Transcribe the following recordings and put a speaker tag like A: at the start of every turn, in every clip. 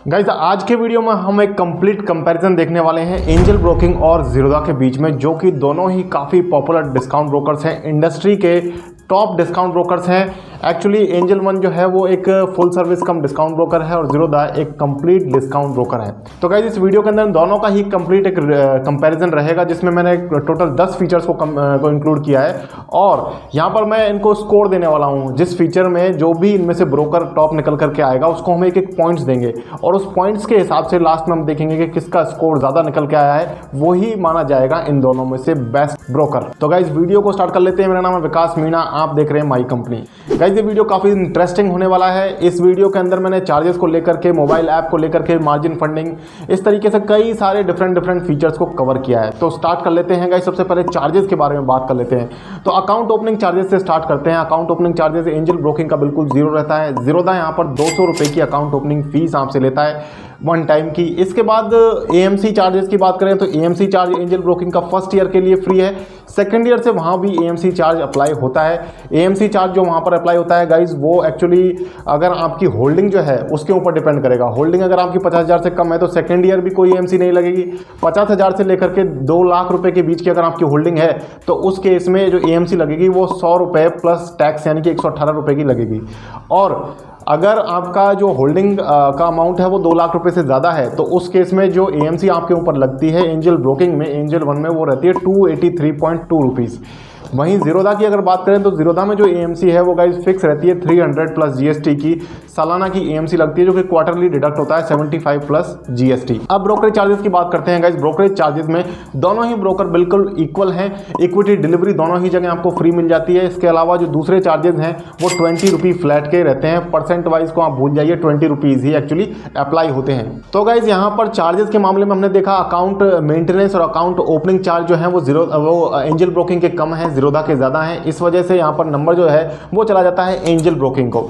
A: Guys आज के video में हम एक कंप्लीट कंपैरिजन देखने वाले हैं एंजल ब्रोकिंग और ज़ीरोधा के बीच में, जो कि दोनों ही काफ़ी पॉपुलर डिस्काउंट ब्रोकर्स हैं, इंडस्ट्री के टॉप डिस्काउंट ब्रोकर्स हैं। एक्चुअली एंजल वन जो है वो एक फुल सर्विस कम डिस्काउंट ब्रोकर है और ज़ीरोधा एक कंप्लीट डिस्काउंट ब्रोकर है। तो गाइस इस वीडियो के अंदर दोनों का ही कंप्लीट एक कंपैरिजन रहेगा, जिसमें मैंने टोटल 10 फीचर्स को इंक्लूड किया है और यहाँ पर मैं इनको स्कोर देने वाला हूँ। जिस फीचर में जो भी इनमें से ब्रोकर टॉप निकल करके आएगा उसको हम एक पॉइंट्स देंगे और उस पॉइंट्स के हिसाब से लास्ट में हम देखेंगे कि किसका स्कोर ज़्यादा निकल के आया है, वही माना जाएगा इन दोनों में से बेस्ट ब्रोकर। तो गाइस वीडियो को स्टार्ट कर लेते हैं। मेरा नाम है विकास मीणा, आप देख रहे हैं माई कंपनी। गाइस ये वीडियो काफ़ी इंटरेस्टिंग होने वाला है। इस वीडियो के अंदर मैंने चार्जेस को लेकर के, मोबाइल ऐप को लेकर के, मार्जिन फंडिंग, इस तरीके से कई सारे डिफरेंट फीचर्स को कवर किया है। तो स्टार्ट कर लेते हैं गाइस। सबसे पहले चार्जेस के बारे में बात कर लेते हैं। तो अकाउंट ओपनिंग चार्जेस से स्टार्ट करते हैं। Account opening charges angel broking का बिल्कुल जीरो रहता है। ज़ीरोधा यहाँ पर 200 रुपये की अकाउंट ओपनिंग फीस आपसे लेता है वन टाइम की। इसके बाद एएमसी चार्जेस की बात करें तो एएमसी चार्ज एंजल ब्रोकिंग का फर्स्ट ईयर के लिए फ्री है। सेकंड ईयर से वहाँ भी एएमसी चार्ज अप्लाई होता है। एएमसी चार्ज जो वहाँ पर अप्लाई होता है गाइज, वो एक्चुअली अगर आपकी होल्डिंग जो है उसके ऊपर डिपेंड करेगा। होल्डिंग अगर आपकी 50,000 से कम है तो सेकंड ईयर भी कोई एएमसी नहीं लगेगी। 50,000 से लेकर के 2 लाख रुपए के बीच की अगर आपकी होल्डिंग है तो उस केस में जो एएमसी लगेगी वो 100 रुपये प्लस टैक्स यानी कि 118 रुपये की लगेगी। और अगर आपका जो होल्डिंग का अमाउंट है वो 2 लाख रुपए से ज़्यादा है तो उस केस में जो एएमसी आपके ऊपर लगती है एंजल ब्रोकिंग में, एंजल वन में, वो रहती है 283.2 रुपीज़। वहीं ज़ीरोधा की अगर बात करें तो ज़ीरोधा में जो एएमसी है वो गाइज फिक्स रहती है 300 प्लस जीएसटी की सालाना की एएमसी लगती है, जो कि क्वार्टरली डिडक्ट होता है 75 प्लस जीएसटी। अब ब्रोकरेज चार्जेस की बात करते हैं गाइज। ब्रोकरेज चार्जेस में दोनों ही ब्रोकर बिल्कुल इक्वल हैं। इक्विटी डिलीवरी दोनों ही जगह आपको फ्री मिल जाती है। इसके अलावा जो दूसरे चार्जेस हैं वो 20 रुपये फ्लैट के रहते हैं। परसेंट वाइज को आप भूल जाइए, 20 रुपीज़ ही एक्चुअली अप्लाई होते हैं। तो गाइज यहाँ पर चार्जेस के मामले में हमने देखा अकाउंट मेंटेनेंस और अकाउंट ओपनिंग चार्ज जो है वो एंजल ब्रोकिंग के कम है, ज़ीरोधा के ज़्यादा है। इस वजह से यहाँ पर नंबर जो है वो चला जाता है एंजल ब्रोकिंग को।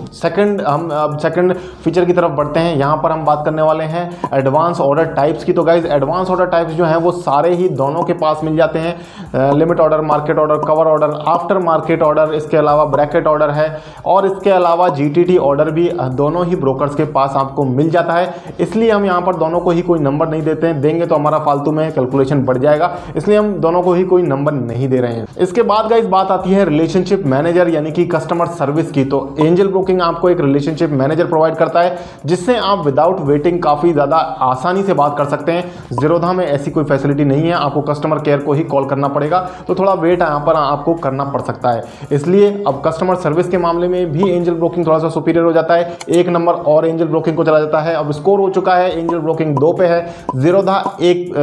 A: सेकंड फीचर की तरफ बढ़ते हैं। यहाँ पर हम बात करने वाले हैं एडवांस ऑर्डर टाइप्स की। तो गाइज एडवांस ऑर्डर टाइप्स जो हैं वो सारे ही दोनों के पास मिल जाते हैं। Limit order, market order, cover order, after market order, इसके अलावा ब्रैकेट ऑर्डर है और इसके अलावा जीटीटी ऑर्डर भी दोनों ही ब्रोकर्स के पास आपको मिल जाता है। इसलिए हम यहाँ पर दोनों को ही कोई नंबर नहीं देते हैं, देंगे तो हमारा फालतू में कैलकुलेशन बढ़ जाएगा, इसलिए हम दोनों को ही कोई नंबर नहीं दे रहे हैं। इसके बाद गाइज बात आती है रिलेशनशिप मैनेजर यानी कि कस्टमर सर्विस की। तो एंजल ब्रोकिंग आपको एक रिलेशनशिप मैनेजर प्रोवाइड करता है, जिससे आप विदाउट वेटिंग काफ़ी ज़्यादा आसानी से बात कर सकते हैं। ज़ीरोधा में ऐसी कोई फैसिलिटी नहीं है, आपको कस्टमर केयर को ही कॉल करना पड़ेगा, तो थोड़ा वेट यहाँ पर आपको करना पड़ सकता है। इसलिए अब कस्टमर सर्विस के मामले में भी एंजल ब्रोकिंग थोड़ा सा सुपीरियर हो जाता है। एक नंबर और एंजल ब्रोकिंग को चला जाता है। अब स्कोर हो चुका है, एंजल ब्रोकिंग 2 पे है, ज़ीरोधा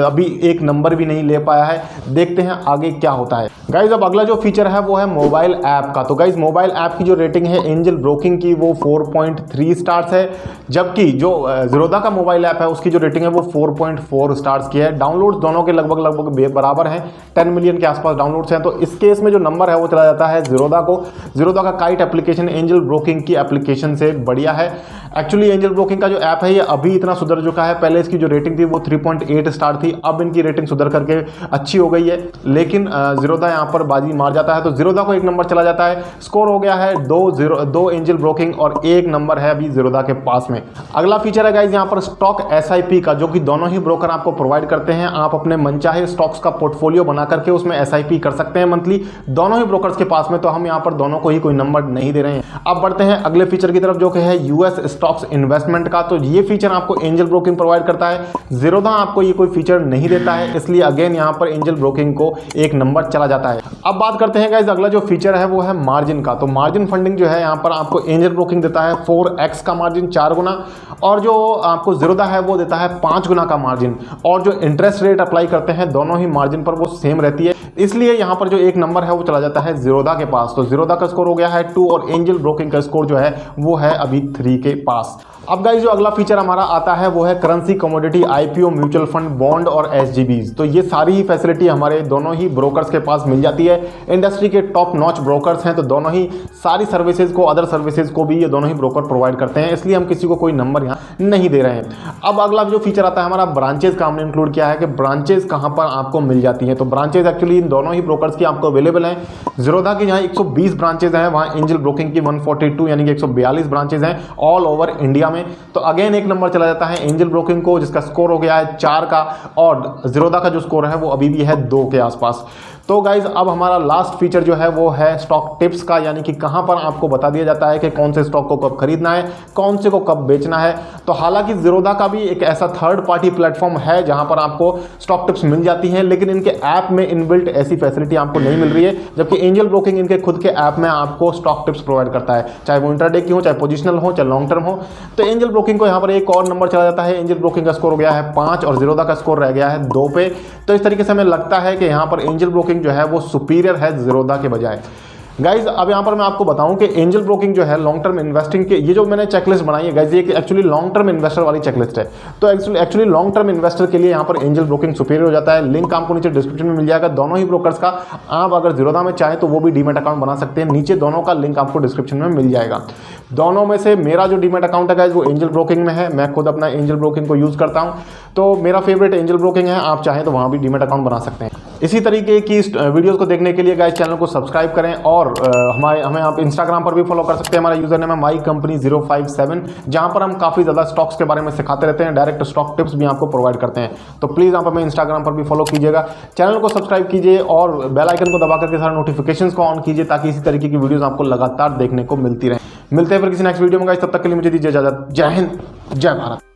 A: अभी एक नंबर भी नहीं ले पाया है। देखते हैं आगे क्या होता है। गाइज अब अगला जो फीचर है वो है मोबाइल ऐप का। तो गाइज मोबाइल ऐप की जो रेटिंग है एंजल ब्रोकिंग की वो 4.3 स्टार्स है, जबकि जो ज़ीरोधा का मोबाइल ऐप है उसकी जो रेटिंग है वो 4.4 स्टार्स की है। डाउनलोड्स दोनों के लगभग बराबर हैं, 10 मिलियन के आसपास डाउनलोड्स हैं। तो इस केस में जो नंबर है वो चला जाता है ज़ीरोधा को। ज़ीरोधा का काइट एप्लीकेशन एंजल ब्रोकिंग की एप्लीकेशन से बढ़िया है। एक्चुअली एंजल ब्रोकिंग का जो ऐप है ये अभी इतना सुधर चुका है। पहले इसकी जो रेटिंग थी वो 3.8 स्टार थी, अब इनकी रेटिंग सुधर करके अच्छी हो गई है, लेकिन ज़ीरोधा यहाँ पर बाजी मार जाता है। तो ज़ीरोधा को 1 नंबर चला जाता है। स्कोर हो गया है 2 एंजल ब्रोकिंग और 1 नंबर है अभी ज़ीरोधा के पास में। अगला फीचर है गाइज यहाँ पर स्टॉक एसआईपी का, जो कि दोनों ही ब्रोकर आपको प्रोवाइड करते हैं। आप अपने मनचाहे स्टॉक्स का पोर्टफोलियो बना करके उसमें एसआईपी कर सकते हैं मंथली, दोनों ही ब्रोकर्स के पास में। तो हम यहाँ पर दोनों को ही कोई नंबर नहीं दे रहे हैं। अब बढ़ते हैं अगले फीचर की तरफ, जो कि है यूएस स्टॉक्स इन्वेस्टमेंट का। तो ये फीचर आपको एंजल ब्रोकिंग प्रोवाइड करता है, ज़ीरोधा आपको ये कोई फीचर नहीं देता है, इसलिए अगेन यहाँ पर एंजल ब्रोकिंग को 1 नंबर चला जाता है। अब बात करते हैं गाइज अगला जो फीचर है वो है मार्जिन का। तो मार्जिन फंडिंग जो है यहाँ पर आपको एंजल ब्रोकिंग देता है 4x का मार्जिन, 4 गुना, और जो आपको ज़ीरोधा है वो देता है 5 गुना का मार्जिन। और जो इंटरेस्ट रेट अप्लाई करते हैं दोनों ही मार्जिन पर वो सेम रहती है, इसलिए यहाँ पर जो 1 नंबर है वो चला जाता है ज़ीरोधा के पास। तो ज़ीरोधा का स्कोर हो गया है 2 और एंजल ब्रोकिंग का स्कोर जो है वो है अभी 3 के पास। अब गाइस जो अगला फीचर हमारा आता है वो है currency, commodity, IPO, mutual fund, bond और एसजीबीज। तो ये सारी ही फैसिलिटी हमारे दोनों ही ब्रोकर्स के पास मिल जाती है। इंडस्ट्री के टॉप नॉच ब्रोकर्स हैं, तो दोनों ही सारी सर्विसेज को, अदर सर्विसेज को भी ये दोनों ही ब्रोकर प्रोवाइड करते हैं, इसलिए हम किसी को कोई नंबर यहाँ नहीं दे रहे हैं। अब अगला जो फीचर आता है हमारा ब्रांचेज का, हमने इंक्लूड किया है कि ब्रांचेज कहाँ पर आपको मिल जाती है। तो ब्रांचेज एक्चुअली इन दोनों ही ब्रोकर्स की आपको अवेलेबल हैं। ज़ीरोधा की जहाँ 120 ब्रांचेज हैं, वहाँ एंजल ब्रोकिंग की 142 यानी कि 142 ब्रांचेज हैं ऑल ओवर इंडिया में, तो अगेन एक नंबर चला जाता है एंजल ब्रोकिंग को, जिसका स्कोर हो गया है 4 का, और ज़ीरोधा का जो स्कोर है वो अभी भी है 2 के आसपास। तो गाइज अब हमारा लास्ट फीचर जो है वो है स्टॉक टिप्स का, यानी कि कहां पर आपको बता दिया जाता है कि कौन से स्टॉक को कब खरीदना है, कौन से को कब बेचना है। तो हालांकि ज़ीरोधा का भी एक ऐसा थर्ड पार्टी प्लेटफॉर्म है जहां पर आपको स्टॉक टिप्स मिल जाती हैं, लेकिन इनके ऐप में इनबिल्ट ऐसी फैसिलिटी आपको नहीं मिल रही है, जबकि एंजल ब्रोकिंग इनके खुद के ऐप में आपको स्टॉक टिप्स प्रोवाइड करता है, चाहे वो इंट्राडे की हो, चाहे पोजिशनल हो, चाहे लॉन्ग टर्म हो। तो एंजल ब्रोकिंग को यहाँ पर एक और नंबर चला जाता है। एंजल ब्रोकिंग का स्कोर हो गया है 5 और ज़ीरोधा का स्कोर रह गया है 2 पे। तो इस तरीके से हमें लगता है कि यहाँ पर एंजल ब्रोकिंग जो है वो सुपीरियर है ज़ीरोधा के बजाय। गाइज अब यहाँ पर मैं आपको बताऊं कि एंजल ब्रोकिंग जो है लॉन्ग टर्म इन्वेस्टिंग के, ये जो मैंने चेकलिस्ट बनाई है गाइज, ये एक्चुअली लॉन्ग टर्म इन्वेस्टर वाली चेकलिस्ट है। तो एक्चुअली लॉन्ग टर्म इन्वेस्टर के लिए यहाँ पर एंजल ब्रोकिंग सुपीरियर हो जाता है। लिंक आपको नीचे डिस्क्रिप्शन में मिल जाएगा दोनों ही ब्रोकर्स का। आप अगर ज़ीरोधा में चाहें तो वो भी डीमैट अकाउंट बना सकते हैं, नीचे दोनों का लिंक आपको डिस्क्रिप्शन में मिल जाएगा। दोनों में से मेरा जो डीमैट अकाउंट है गाइज वो एंजल ब्रोकिंग में है, मैं खुद अपना एंजल ब्रोकिंग को यूज़ करता हूँ, तो मेरा फेवरेट एंजल ब्रोकिंग है। आप चाहें तो वहाँ भी डीमैट अकाउंट बना सकते हैं। इसी तरीके की वीडियोस को देखने के लिए गाइस चैनल को सब्सक्राइब करें, और हमें आप इंस्टाग्राम पर भी फॉलो कर सकते हैं। हमारा यूजर नेम है mycompany057, जहां पर हम काफ़ी ज़्यादा स्टॉक्स के बारे में सिखाते रहते हैं, डायरेक्ट स्टॉक टिप्स भी आपको प्रोवाइड करते हैं। तो प्लीज़ आप हमें इंस्टाग्राम पर भी फॉलो कीजिएगा, चैनल को सब्सक्राइब कीजिए और बेल आइकन को दबा करके सारे नोटिफिकेशंस को ऑन कीजिए, ताकि इसी तरीके की वीडियोज़ आपको लगातार देखने को मिलती रहे। मिलते हैं फिर किसी नेक्स्ट वीडियो में गाइस, तब तक के लिए मुझे दीजिए इजाजत। जय हिंद, जय भारत।